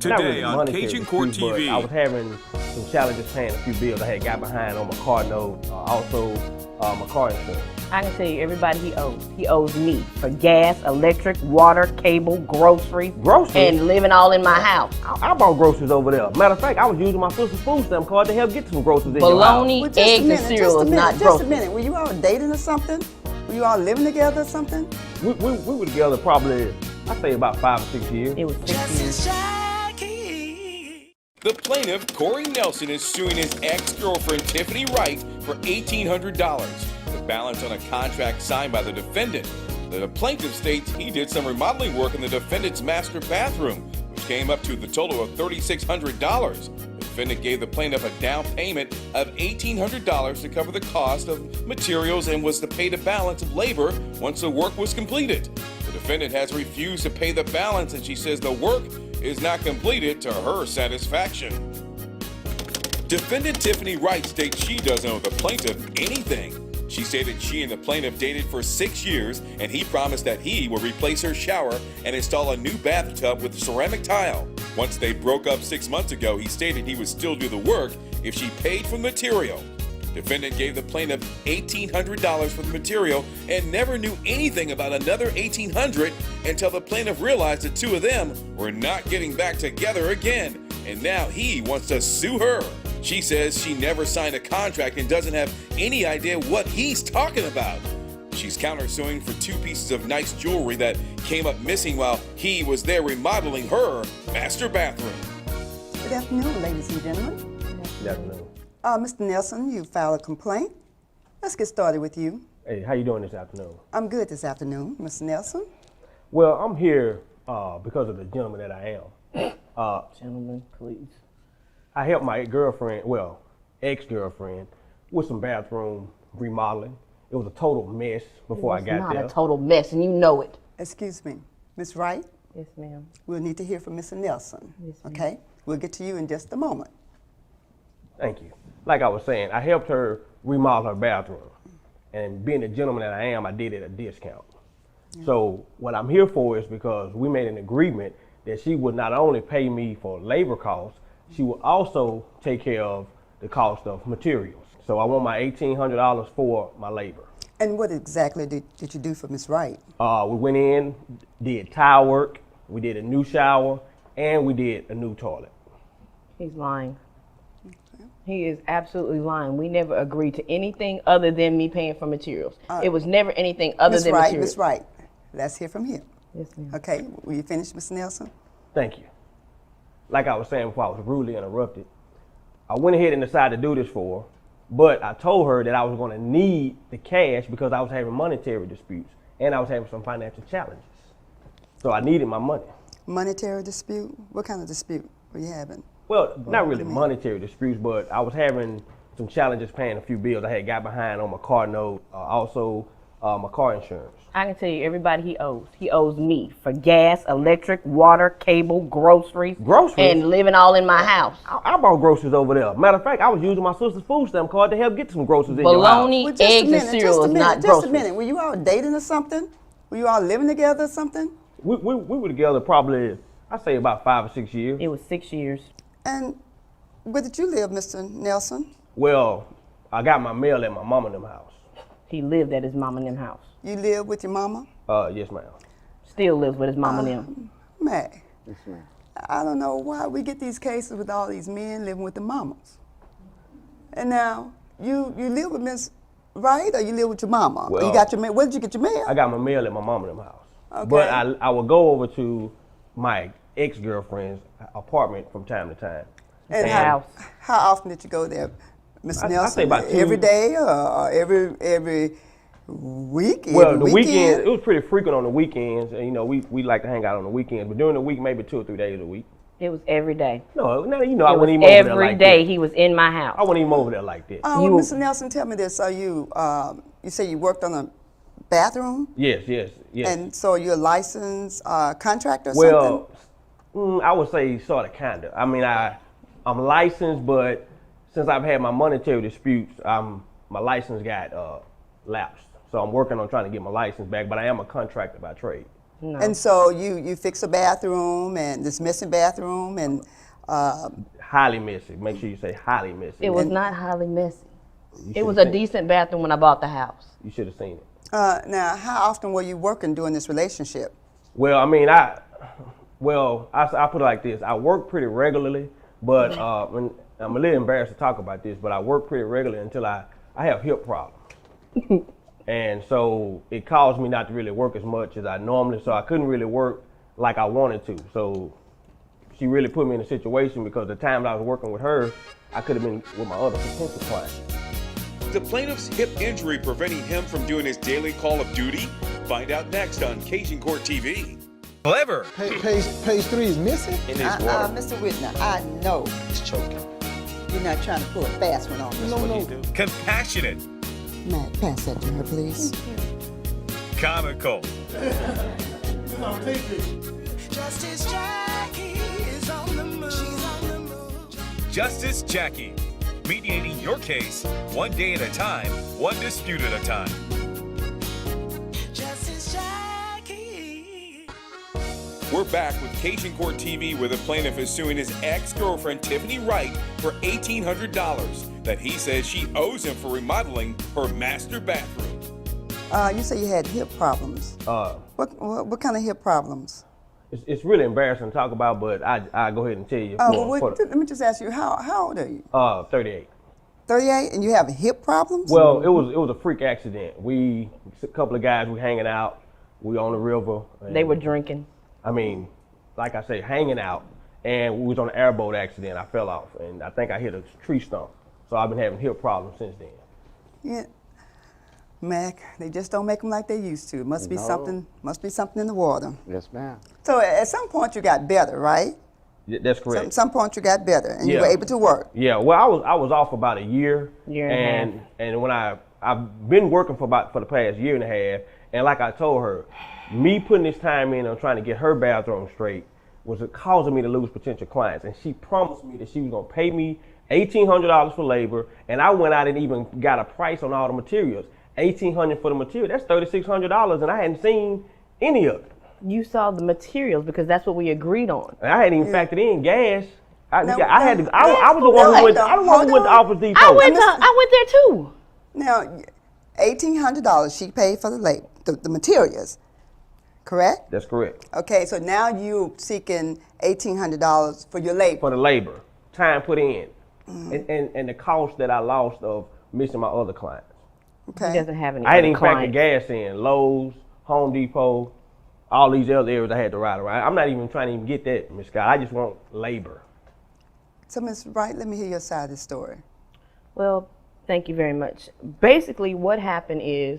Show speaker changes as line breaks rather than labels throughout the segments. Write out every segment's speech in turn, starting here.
not
Today
really
on
monetary
Cajun Court
dispute, but
TV.
I was having some challenges paying a few bills. I had got behind on my car note, also my car insurance.
I can tell you everybody he owes. He owes me for gas, electric, water, cable, groceries.
Groceries?
And living all in my house.
I bought groceries over there. Matter of fact, I was using my sister's food stamp card to help get some groceries in your house.
Bologna,
Well, just a
eggs, and
minute,
cereal is not
just
groceries.
a minute. Were you all dating or something? Were you all living together or something?
We were together probably, I'd say about 5 or 6 years.
It was 6 years.
The plaintiff, Corey Nelson, is suing his ex-girlfriend, Tiffany Wright, for $1,800. The balance on a contract signed by the defendant. The plaintiff states he did some remodeling work in the defendant's master bathroom, which came up to the total of $3,600. The defendant gave the plaintiff a down payment of $1,800 to cover the cost of materials and was to pay the balance of labor once the work was completed. The defendant has refused to pay the balance, and she says the work is not completed to her satisfaction. Defendant Tiffany Wright states she doesn't owe the plaintiff anything. She stated she and the plaintiff dated for 6 years, and he promised that he would replace her shower and install a new bathtub with ceramic tile. Once they broke up 6 months ago, he stated he would still do the work if she paid for the material. Defendant gave the plaintiff $1,800 for the material and never knew anything about another $1,800 until the plaintiff realized the two of them were not getting back together again, and now he wants to sue her. She says she never signed a contract and doesn't have any idea what he's talking about. She's countersuing for 2 pieces of nice jewelry that came up missing while he was there remodeling her master bathroom.
Good afternoon, ladies and gentlemen.
Good afternoon.
Mr. Nelson, you filed a complaint. Let's get started with you.
Hey, how you doing this afternoon?
I'm good this afternoon, Mr. Nelson.
Well, I'm here because of the gentleman that I am.
Gentlemen, please.
I helped my ex-girlfriend, with some bathroom remodeling. It was a total mess before I got there.
It's not a total mess, and you know it.
Excuse me, Ms. Wright,
Yes, ma'am.
we'll need to hear from Mr. Nelson.
Yes, ma'am.
Okay? We'll get to you in just a moment.
Thank you. Like I was saying, I helped her remodel her bathroom. And being the gentleman that I am, I did it at a discount. Yeah. So what I'm here for is because we made an agreement that she would not only pay me for labor costs, she would also take care of the cost of materials. So I want my $1,800 for my labor.
And what exactly did you do for Ms. Wright?
We went in, did tile work, we did a new shower, and we did a new toilet.
He's lying. He is absolutely lying. We never agreed to anything other than me paying for materials. It was never anything other than materials.
Ms. Wright, let's hear from him.
Yes, ma'am.
Okay, will you finish, Mr. Nelson?
Thank you. Like I was saying before I was rudely interrupted, I went ahead and decided to do this for her, but I told her that I was going to need the cash because I was having monetary disputes and I was having some financial challenges. So I needed my money.
Monetary dispute? What kind of dispute were you having?
Well, not really monetary disputes, but I was having some challenges paying a few bills. I had got behind on my car note, also my car insurance.
I can tell you everybody he owes. He owes me for gas, electric, water, cable, groceries.
Groceries?
And living all in my house.
I bought groceries over there. Matter of fact, I was using my sister's food stamp card to help get some groceries in your house.
Bologna, eggs, and cereal is not
Just
groceries.
a minute. Were you all dating or something? Were you all living together or something?
We were together probably, I'd say about 5 or 6 years.
It was 6 years.
And where did you live, Mr. Nelson?
Well, I got my mail at my mama and them house.
He lived at his mama and them house.
You live with your mama?
Yes, ma'am.
Still lives with his mama and them.
May. I don't know why we get these cases with all these men living with the mamas. And now, you live with Miss Wright or you live with your mama?
Well,
you got your mail? Where did you get your mail?
I got my mail at my mama and them house.
Okay.
But I would go over to my ex-girlfriend's apartment from time to time.
And
house.
How often did you go there, Mr. Nelson?
I say about
every day or every week?
Well,
every
the
weekend?
weekend, it was pretty frequent on the weekends. And, you know, we like to hang out on the weekends. But during the week, maybe 2 or 3 days a week.
It was every day.
No, you know, I
It
wouldn't
was
even over there
every
like
day
that.
he was in my house.
I wouldn't even over there like that.
Well, Mr. Nelson, tell me this. So you say you worked on a bathroom?
Yes.
And so you're a licensed contractor or something?
Well, I would say sort of, kind of. I mean, I'm licensed, but since I've had my monetary disputes, my license got lapsed. So I'm working on trying to get my license back, but I am a contractor by trade.
No.
And so you fix a bathroom and this missing bathroom and
Highly messy. Make sure you say highly messy.
It was not highly messy.
You
It was
should've
a
seen-
decent bathroom when I bought the house.
You should have seen it.
now how often were you working during this relationship?
Well, I mean, I put it like this. I work pretty regularly, but and I'm a little embarrassed to talk about this, but I work pretty regularly until I have hip problems. And so it caused me not to really work as much as I normally, so I couldn't really work like I wanted to. So she really put me in a situation because the time that I was working with her, I could have been with my other potential clients.
The plaintiff's hip injury preventing him from doing his daily call of duty? Find out next on Cajun Court TV. Clever.
Page 3 is missing?
In this water.
Mr. Whitner, I know
It's choking.
you're not trying to pull a fast one on me.
No.
Compassionate.
Matt, pass that to her, please.
Comical.
Justice Jackie is on the move. She's on the move.
Justice Jackie. Mediating your case one day at a time, one dispute at a time.
Justice Jackie.
We're back with Cajun Court TV where the plaintiff is suing his ex-girlfriend Tiffany Wright for $1,800 that he says she owes him for remodeling her master bathroom.
You say you had hip problems. What kind of hip problems?
It's really embarrassing to talk about, but I go ahead and tell you.
Let me just ask you, how old are you?
38.
38, and you have hip problems?
Well, it was a freak accident. A couple of guys, we hanging out. We on the river.
They were drinking.
I mean, like I say, hanging out, and we was on an airboat accident. I fell off, and I think I hit a tree stump. So I've been having hip problems since then.
Yeah. Mac, they just don't make them like they used to. Must be something in the water.
Yes, ma'am.
So at some point you got better, right?
Yeah, that's correct.
Some point you got better, and you
Yeah.
were able to work.
Yeah, well, I was off about a year.
Year and a half.
And when I've been working for the past year and a half, and like I told her, me putting this time in on trying to get her bathroom straight was causing me to lose potential clients. And she promised me that she was gonna pay me $1,800 for labor, and I went out and even got a price on all the materials. $1,800 for the material. That's $3,600, and I hadn't seen any of it.
You saw the materials because that's what we agreed on.
And I hadn't even factored in gas. I was the one
Hold
who went to Office Depot.
I went there too.
Now, $1,800 she paid for the materials, correct?
That's correct.
Okay, so now you seeking $1,800 for your labor.
For the labor, time put in, and the cost that I lost of missing my other clients.
Okay.
He doesn't have any
I hadn't even
clients.
factored gas in. Lowe's, Home Depot, all these other areas I had to ride around. I'm not even trying to even get that, Ms. Scott. I just want labor.
So, Ms. Wright, let me hear your side of the story.
Well, thank you very much. Basically, what happened is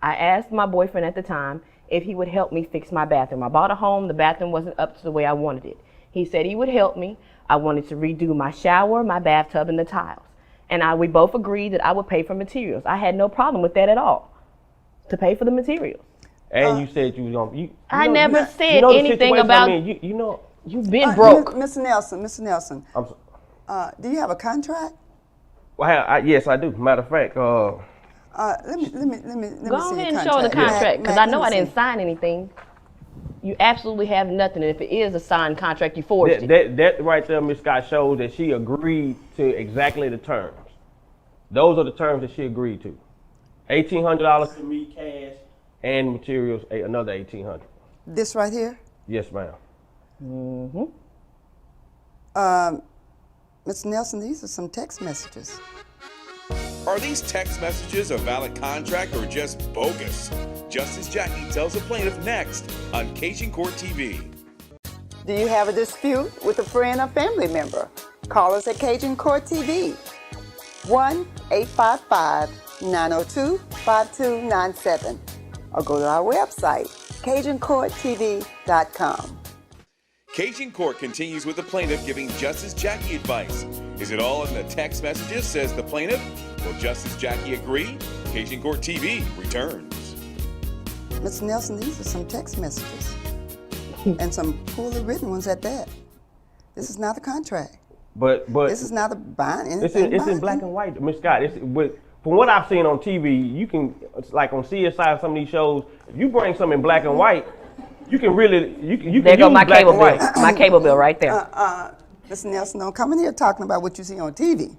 I asked my boyfriend at the time if he would help me fix my bathroom. I bought a home. The bathroom wasn't up to the way I wanted it. He said he would help me. I wanted to redo my shower, my bathtub, and the tiles. And we both agreed that I would pay for materials. I had no problem with that at all, to pay for the materials.
And you said you was gonna.
I never said
the
anything
situation
about.
I'm in. You know.
You've been broke.
Mr. Nelson,
I'm so,
do you have a contract?
well, yes, I do. Matter of fact,
Let me
Go
see your
ahead and show the contract, because
Mac,
I know I
let me
didn't
see.
sign anything. You absolutely have nothing. And if it is a signed contract, you forged it.
that right there, Ms. Scott, shows that she agreed to exactly the terms. Those are the terms that she agreed to. $1,800 to me cash and materials, another $1,800.
This right here?
Yes, ma'am.
Mr. Nelson, these are some text messages.
Are these text messages a valid contract or just bogus? Justice Jackie tells the plaintiff next on Cajun Court TV.
Do you have a dispute with a friend or family member? Call us at Cajun Court TV. 1-855-902-5297 or go to our website, CajunCourtTV.com.
Cajun Court continues with the plaintiff giving Justice Jackie advice. Is it all in the text messages, says the plaintiff? Will Justice Jackie agree? Cajun Court TV returns.
Mr. Nelson, these are some text messages and some poorly written ones at that. This is not a contract.
But
This is not a binding.
it's in black and white, Ms. Scott. From what I've seen on TV, you can, it's like on CSI, some of these shows, if you bring something in black and white, You can really, you can
There go
use
my
black
cable
and
bill.
white.
My cable bill right there.
Mr. Nelson, don't come in here talking about what you see on TV.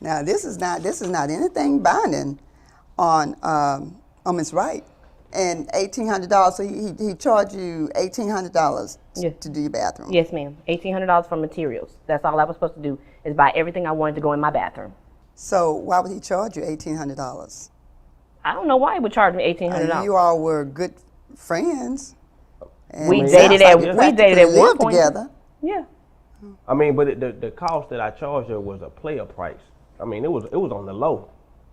Now, this is not anything binding on Ms. Wright. And $1,800, so he charged you $1,800
Yeah.
to do your bathroom.
Yes, ma'am. $1,800 for materials. That's all I was supposed to do is buy everything I wanted to go in my bathroom.
So why would he charge you $1,800?
I don't know why he would charge me $1,800.
You all were good friends. And
We
it
dated
sounds
at
like you
we dated
practically
at one
lived
point.
together.
Yeah.
I mean, but the cost that I charged her was a player price. I mean, it was on the low.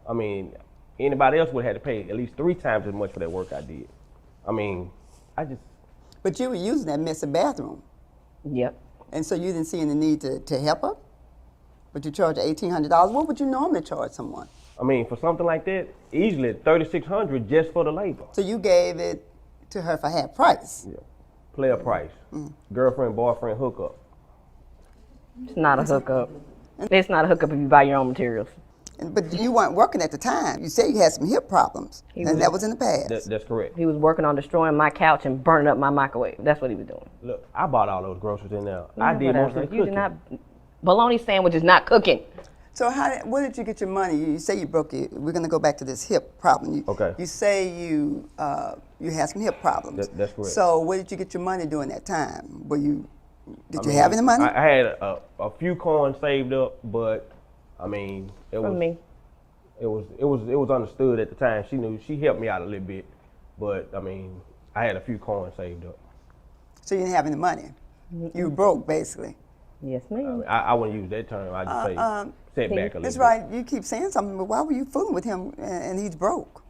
I mean, anybody else would have had to pay at least 3 times as much for that work I did. I mean,
But you were using that messy bathroom,
Yep.
and so you didn't see any need to help her? But you charged $1,800. What would you normally charge someone?
I mean, for something like that, easily $3,600 just for the labor.
So you gave it to her for half price.
Yeah. Player price. Girlfriend, boyfriend, hookup.
It's not a hookup. It's not a hookup if you buy your own materials.
But you weren't working at the time. You said you had some hip problems, and that was in the past.
That's correct.
He was working on destroying my couch and burning up my microwave. That's what he was doing.
Look, I bought all those groceries in there. I did
Whatever.
most of the
You
cooking.
did not. Bologna sandwich is not cooking.
So where did you get your money? You say you broke it. We're going to go back to this hip problem.
Okay.
You say you had some hip problems.
That's correct.
So where did you get your money during that time? Did you have any money?
I had a few coins saved up, but I mean, it
From me.
was understood at the time. She helped me out a little bit, but I mean, I had a few coins saved up.
So you didn't have any money. You were broke, basically.
Yes,
I,
ma'am.
mean, I wouldn't use that term. I just say setback a little
That's
bit.
right. You keep saying something, but why were you fooling with him and he's broke?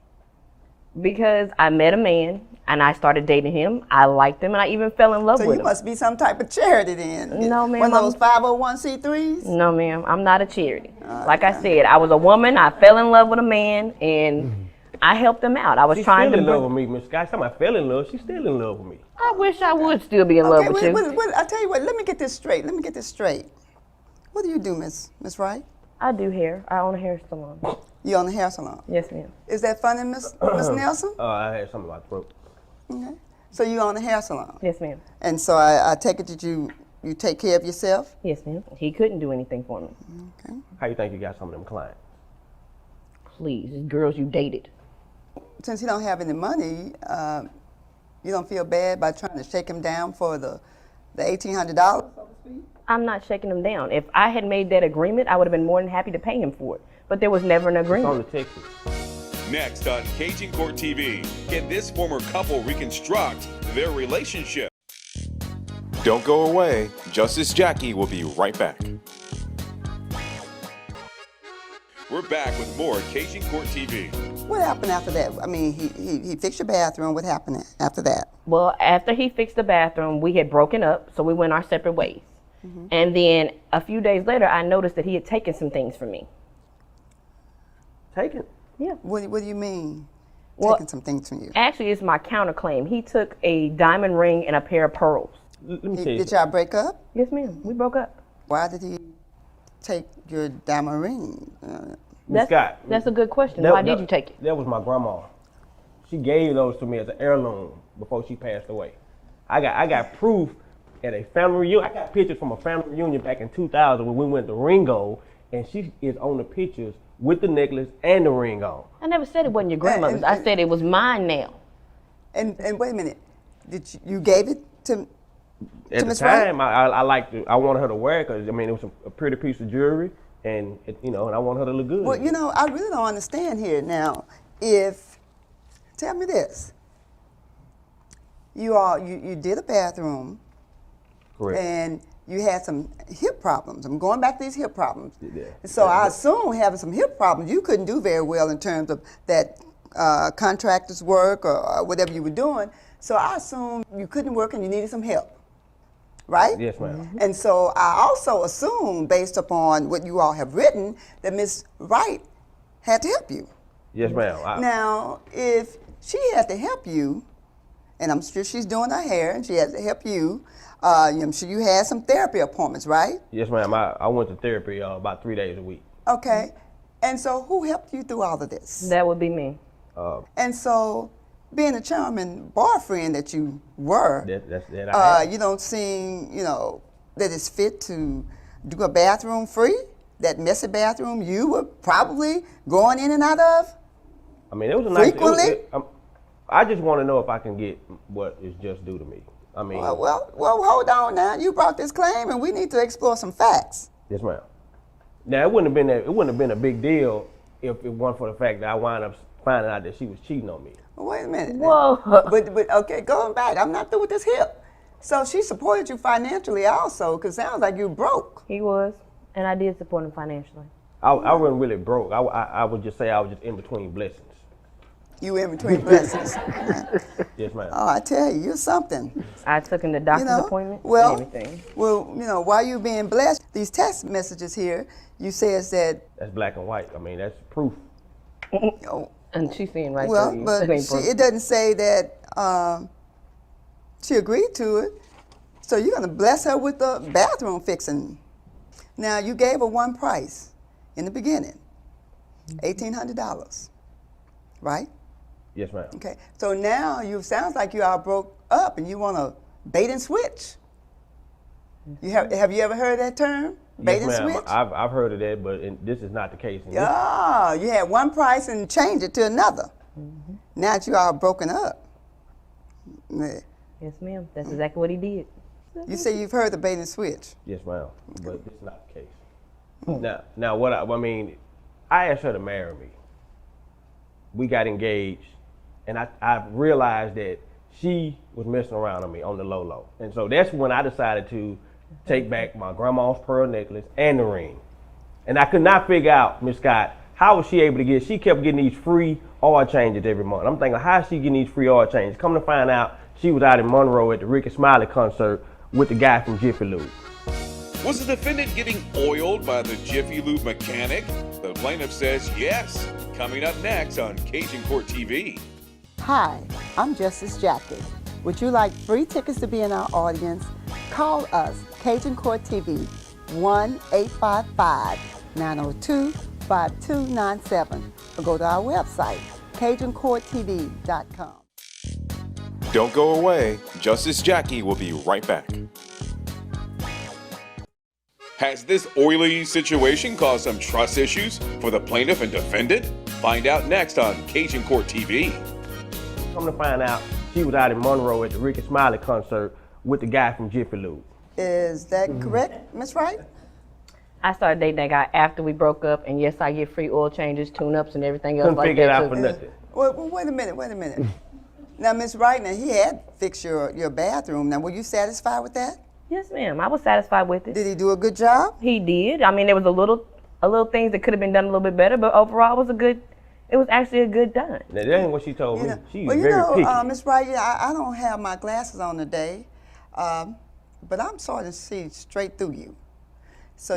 Because I met a man and I started dating him. I liked him and I even fell in love
So
with
you
him.
must be some type of charity then.
No, ma'am,
One of those
I'm-
501c3s?
No, ma'am. I'm not a charity. Like I said, I was a woman. I fell in love with a man and I helped him out. I was
She's
trying
still
to
in love
bring.
with me, Miss Scott. Somebody fell in love. She's still in love with me.
I wish I would still be in love
Okay,
with you.
I tell you what, let me get this straight. What do you do, Miss Wright?
I do hair. I own a hair salon.
You own a hair salon.
Yes, ma'am.
Is that funny, Miss Nelson?
I had something about throat.
Okay. So you own a hair salon.
Yes, ma'am.
And so I take it that you take care of yourself?
Yes, ma'am. He couldn't do anything for me.
Okay.
How you think you got some of them clients?
Please, it's girls you dated.
Since you don't have any money, you don't feel bad by trying to shake him down for the $1,800, so to speak?
I'm not shaking him down. If I had made that agreement, I would have been more than happy to pay him for it. But there was never an
It's on
agreement.
the Texas.
Next on Cajun Court TV, can this former couple reconstruct their relationship? Don't go away. Justice Jackie will be right back. We're back with more Cajun Court TV.
What happened after that? I mean, he fixed your bathroom. What happened after that?
Well, after he fixed the bathroom, we had broken up, so we went our separate ways. And then a few days later, I noticed that he had taken some things from me.
Take it.
Yeah.
What do you mean,
Well,
taking some things from you?
Actually, it's my counterclaim. He took a diamond ring and a pair of pearls.
Let me tell you.
Did y'all break up?
Yes, ma'am. We broke up.
Why did he take your diamond ring?
Miss Scott.
That's a good question. Why did you take it?
That was my grandma. She gave those to me as an heirloom before she passed away. I got proof at a family reunion. I got pictures from a family reunion back in 2000 when we went to Ringo, and she is on the pictures with the necklace and the ring on.
I never said it wasn't your grandmother's. I said it was mine now.
And wait a minute, you gave it to
At the
Miss Wright?
time, I wanted her to wear it because I mean it was a pretty piece of jewelry, and and I want her to look good.
Well, I really don't understand here now. Tell me this. You did a bathroom.
Correct.
And you had some hip problems. I'm going back to these hip problems.
Yeah.
So I assume having some hip problems, you couldn't do very well in terms of that contractor's work or whatever you were doing. So I assume you couldn't work and you needed some help, right?
Yes, ma'am.
And so I also assume, based upon what you all have written, that Miss Wright had to help you.
Yes, ma'am.
Now, if she had to help you, and I'm sure she's doing her hair and she has to help you, I'm sure you had some therapy appointments, right?
Yes, ma'am. I went to therapy about 3 days a week.
Okay. And so who helped you through all of this?
That would be me.
And so being a charming boyfriend that you were,
That I am.
you don't seem, that it's fit to do a bathroom free. That messy bathroom you were probably going in and out of.
I mean, it was a nice.
Frequently?
I just want to know if I can get what is just due to me. I mean,
Well, hold on now. You brought this claim, and we need to explore some facts.
yes, ma'am. Now it wouldn't have been a big deal if it weren't for the fact that I wound up finding out that she was cheating on me.
Well, wait a minute.
Whoa.
But okay, going back, I'm not through with this hip. So she supported you financially also, because it sounds like you broke.
He was, and I did support him financially.
I wasn't really broke. I would just say I was just in between blessings.
You were in between blessings.
Yes, ma'am.
Oh, I tell you, you're something.
I took him to doctor's appointment
Well,
and everything.
well, while you being blessed, these text messages here, you says that,
That's black and white. I mean, that's proof.
And she's seeing right
well,
through you.
but
That ain't proof.
it doesn't say that she agreed to it. So you're gonna bless her with the bathroom fixing. Now you gave her one price in the beginning, $1,800, right?
Yes, ma'am.
Okay. So now sounds like you all broke up and you want to bait and switch. You have you ever heard that term? Bait
Yes,
and
ma'am.
switch?
I've heard of that, but this is not the case.
Yeah, you had one price and changed it to another. Now that you all broken up. Yeah.
Yes, ma'am. That's exactly what he did.
You say you've heard the bait and switch.
Yes, ma'am. But this is not the case. Now, what I mean, I asked her to marry me. We got engaged, and I realized that she was messing around on me on the low. And so that's when I decided to take back my grandma's pearl necklace and the ring. And I could not figure out, Miss Scott, how was she able to she kept getting these free oil changes every month. I'm thinking, how is she getting these free oil changes? Come to find out, she was out in Monroe at the Ricky Smiley concert with the guy from Jiffy Lube.
Was the defendant getting oiled by the Jiffy Lube mechanic? The plaintiff says yes. Coming up next on Cajun Court TV.
Hi, I'm Justice Jackie. Would you like free tickets to be in our audience? Call us, Cajun Court TV, 1-855-902-5297, or go to our website, CajunCourtTV.com.
Don't go away. Justice Jackie will be right back. Has this oily situation caused some trust issues for the plaintiff and defendant? Find out next on Cajun Court TV.
Come to find out, she was out in Monroe at the Ricky Smiley concert with the guy from Jiffy Lube.
Is that correct, Ms. Wright?
I started dating that guy after we broke up, and yes, I get free oil changes, tune-ups, and everything else
Couldn't
like
figure it
that
out
too.
for nothing.
Well, wait a minute. Now, Ms. Wright, now he had fixed your bathroom. Now, were you satisfied with that?
Yes, ma'am. I was satisfied with it.
Did he do a good job?
He did. I mean, there was a little things that could have been done a little bit better, but overall, it was actually a good done.
Now, that ain't what she told me. She's
Well,
very picky.
Ms. Wright, I don't have my glasses on today, but I'm starting to see straight through you. So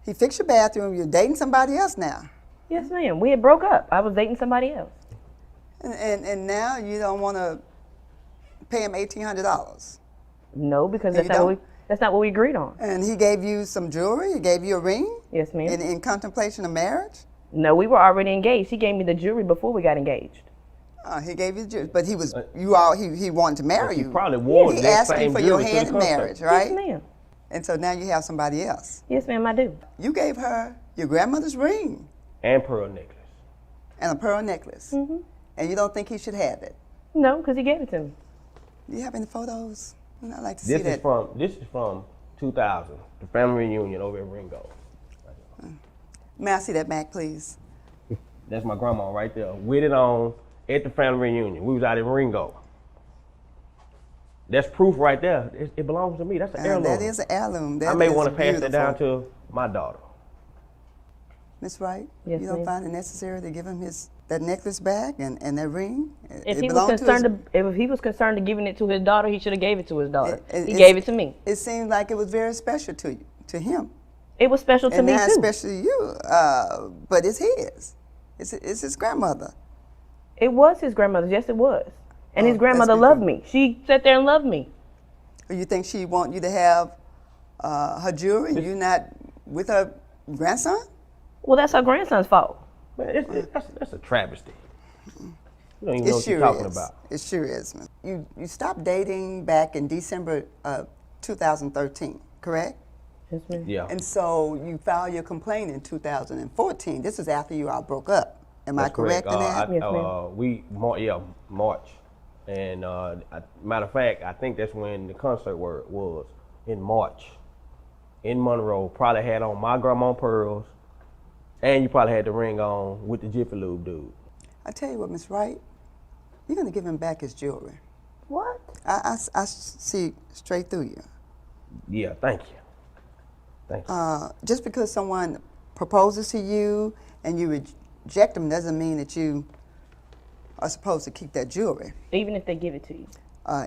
he fixed your bathroom. You're dating somebody else now,
Yes, ma'am. We had broke up. I was dating somebody else.
and now you don't want to pay him $1,800.
No, because
And you
that's not what we agreed on.
And he gave you some jewelry. He gave you a ring.
Yes, ma'am.
In contemplation of marriage.
No, we were already engaged. He gave me the jewelry before we got engaged.
He gave you the jewelry, but he wanted to marry
He
you.
probably wore
He
that
asked you
same
for your
jewelry to
hand
the
in
concert.
marriage, right?
Yes, ma'am.
And so now you have somebody else.
Yes, ma'am, I do.
You gave her your grandmother's ring
And pearl necklace.
and a pearl necklace, and you don't think he should have it.
No, because he gave it to me.
Do you have any photos? I'd like to see
This
that.
is from 2000, the family reunion over at Ringo.
May I see that back, please?
That's my grandma right there, with it on at the family reunion. We was out in Ringo. That's proof right there. It belongs to me. That's an heirloom.
That is an heirloom.
I may want to pass that down to my daughter.
Miss Wright,
Yes,
you don't
ma'am.
find it necessary to give him that necklace back and that ring?
If
It
he was
belonged to his-
concerned to giving it to his daughter, he should have gave it to his daughter. He
It's-
gave it to me.
It seemed like it was very special to you, to him.
It was special to
And
me
not
too.
special to you, but it's his. It's his grandmother.
It was his grandmother's. Yes, it was. And his
Oh,
grandmother
that's
loved
good.
me. She sat there and loved me.
You think she want you to have her jewelry and you not with her grandson?
Well, that's her grandson's fault.
Man, that's a travesty. You don't even know what you're talking about.
It sure is. You stopped dating back in December 2013, correct?
Yes, ma'am.
Yeah.
And so you filed your complaint in 2014. This is after you all broke up. Am I
That's
correct in that?
Yes, ma'am.
March. And matter of fact, I think that's when the concert was in March. In Monroe, probably had on my grandma pearls, and you probably had the ring on with the Jiffy Lube dude.
I tell you what, Miss Wright, you're gonna give him back his jewelry.
What?
I see straight through you.
Yeah, thank you. Thank you.
Just because someone proposes to you and you reject them doesn't mean that you are supposed to keep that jewelry,
Even if they give it to you.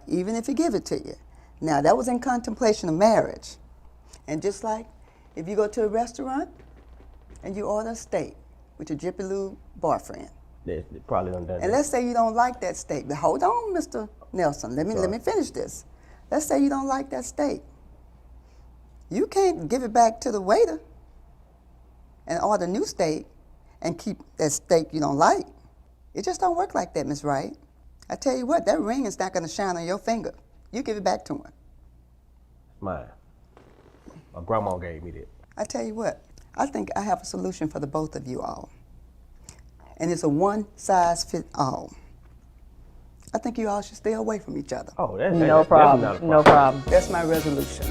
even if he give it to you. Now, that was in contemplation of marriage. And just like if you go to a restaurant and you order a steak with your Jiffy Lube boyfriend,
They probably done
and
that.
let's say you don't like that steak. But hold on, Mr. Nelson. Let me finish this. Let's say you don't like that steak. You can't give it back to the waiter and order new steak and keep that steak you don't like. It just don't work like that, Miss Wright. I tell you what, that ring is not going to shine on your finger. You give it back to him.
Mine. My grandma gave me that.
I tell you what, I think I have a solution for the both of you all. And it's a one-size-fits-all. I think you all should stay away from each other.
Oh, that's
No
not a
problem. No problem.
That's my resolution.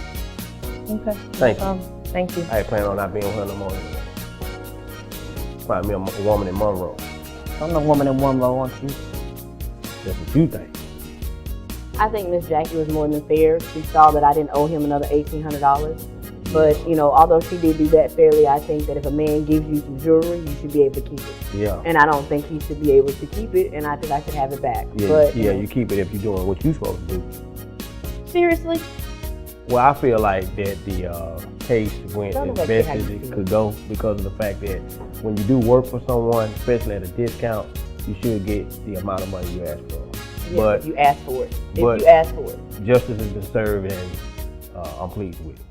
Okay.
Thank you.
Thank you.
I ain't planning on not being with her no more. Find me a woman in Monroe.
I'm the woman in one row, aren't you?
That's what you think.
I think Miss Jackie was more than fair. She saw that I didn't owe him another $1,800. But, you know, although she did do that fairly, I think that if a man gives you some jewelry, you should be able to keep it.
Yeah.
And I don't think he should be able to keep it, and I think I should have it back.
Yeah,
But,
yeah, you keep it if you're doing what you're supposed to do.
seriously?
Well, I feel like that the case went
Tell me
as
what
best
you
as
had
it
to
could go because of the fact that when you do work for someone, especially at a discount, you should get the amount of money you ask for.
Yeah,
But
if you ask for it. If
but-
you ask for it.
justice has been served, and I'm pleased with it.